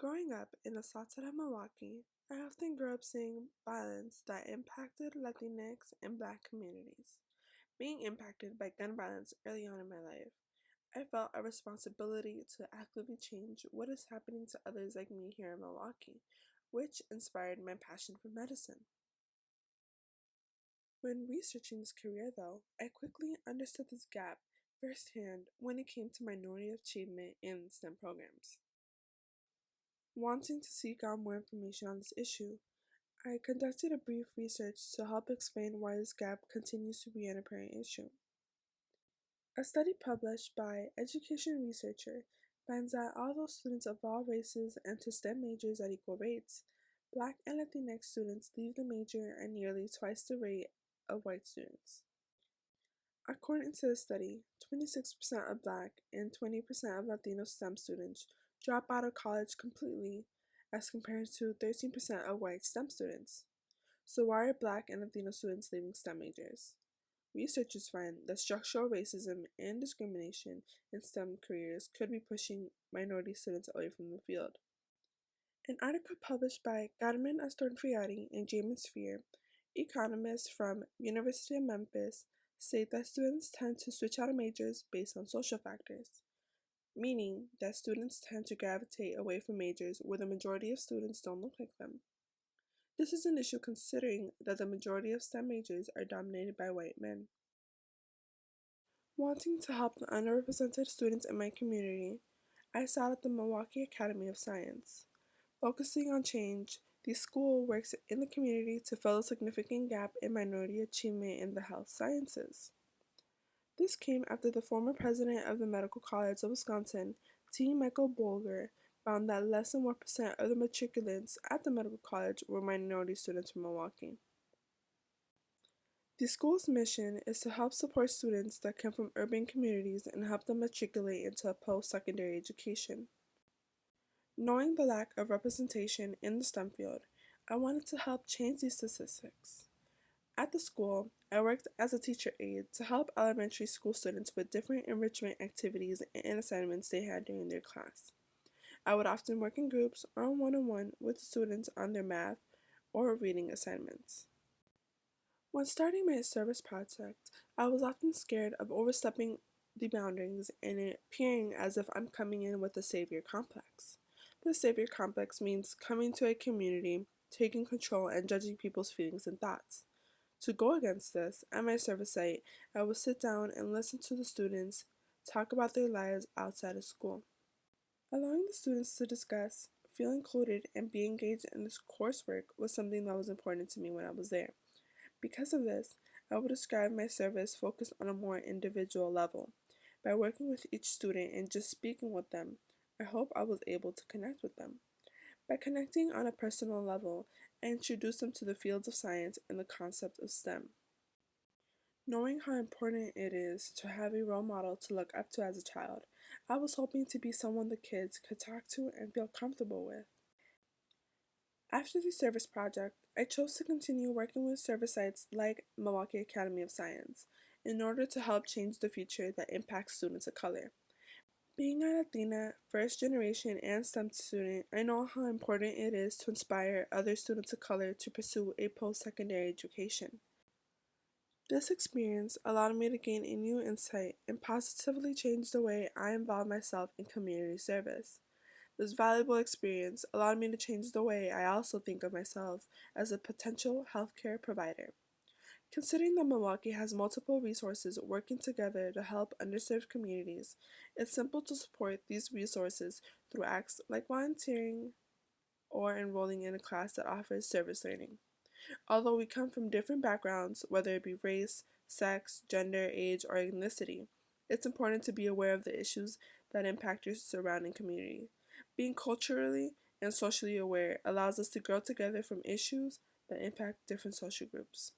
Growing up in the South Side of Milwaukee, I often grew up seeing violence that impacted Latinx and Black communities. Being impacted by gun violence early on in my life, I felt a responsibility to actively change what is happening to others like me here in Milwaukee, which inspired my passion for medicine. When researching this career, though, I quickly understood this gap firsthand when it came to minority achievement in STEM programs. Wanting to seek out more information on this issue, I conducted a brief research to help explain why this gap continues to be an apparent issue. A study published by Education Researcher finds that although students of all races enter STEM majors at equal rates, Black and Latinx students leave the major at nearly twice the rate of white students. According to the study, 26% of Black and 20% of Latino STEM students drop out of college completely as compared to 13% of white STEM students. So why are Black and Latino students leaving STEM majors? Researchers find that structural racism and discrimination in STEM careers could be pushing minority students away from the field. An article published by Carmen Astorn-Friari and James Spear, economists from University of Memphis, state that students tend to switch out of majors based on social factors, meaning that students tend to gravitate away from majors where the majority of students don't look like them. This is an issue considering that the majority of STEM majors are dominated by white men. Wanting to help the underrepresented students in my community, I sought out the Milwaukee Academy of Science. Focusing on change, the school works in the community to fill a significant gap in minority achievement in the health sciences. This came after the former president of the Medical College of Wisconsin, T. Michael Bolger, found that less than 1% of the matriculants at the medical college were minority students from Milwaukee. The school's mission is to help support students that come from urban communities and help them matriculate into a post-secondary education. Knowing the lack of representation in the STEM field, I wanted to help change these statistics. At the school, I worked as a teacher aide to help elementary school students with different enrichment activities and assignments they had during their class. I would often work in groups or one-on-one with the students on their math or reading assignments. When starting my service project, I was often scared of overstepping the boundaries and it appearing as if I'm coming in with a savior complex. The savior complex means coming to a community, taking control, and judging people's feelings and thoughts. To go against this, at my service site, I would sit down and listen to the students talk about their lives outside of school. Allowing the students to discuss, feel included, and be engaged in this coursework was something that was important to me when I was there. Because of this, I would describe my service focused on a more individual level. By working with each student and just speaking with them, I hope I was able to connect with them. By connecting on a personal level, I introduced them to the fields of science and the concept of STEM. Knowing how important it is to have a role model to look up to as a child, I was hoping to be someone the kids could talk to and feel comfortable with. After the service project, I chose to continue working with service sites like Milwaukee Academy of Science in order to help change the future that impacts students of color. Being a Latina, first generation, and STEM student, I know how important it is to inspire other students of color to pursue a post-secondary education. This experience allowed me to gain a new insight and positively change the way I involve myself in community service. This valuable experience allowed me to change the way I also think of myself as a potential healthcare provider. Considering that Milwaukee has multiple resources working together to help underserved communities, it's simple to support these resources through acts like volunteering or enrolling in a class that offers service learning. Although we come from different backgrounds, whether it be race, sex, gender, age, or ethnicity, it's important to be aware of the issues that impact your surrounding community. Being culturally and socially aware allows us to grow together from issues that impact different social groups.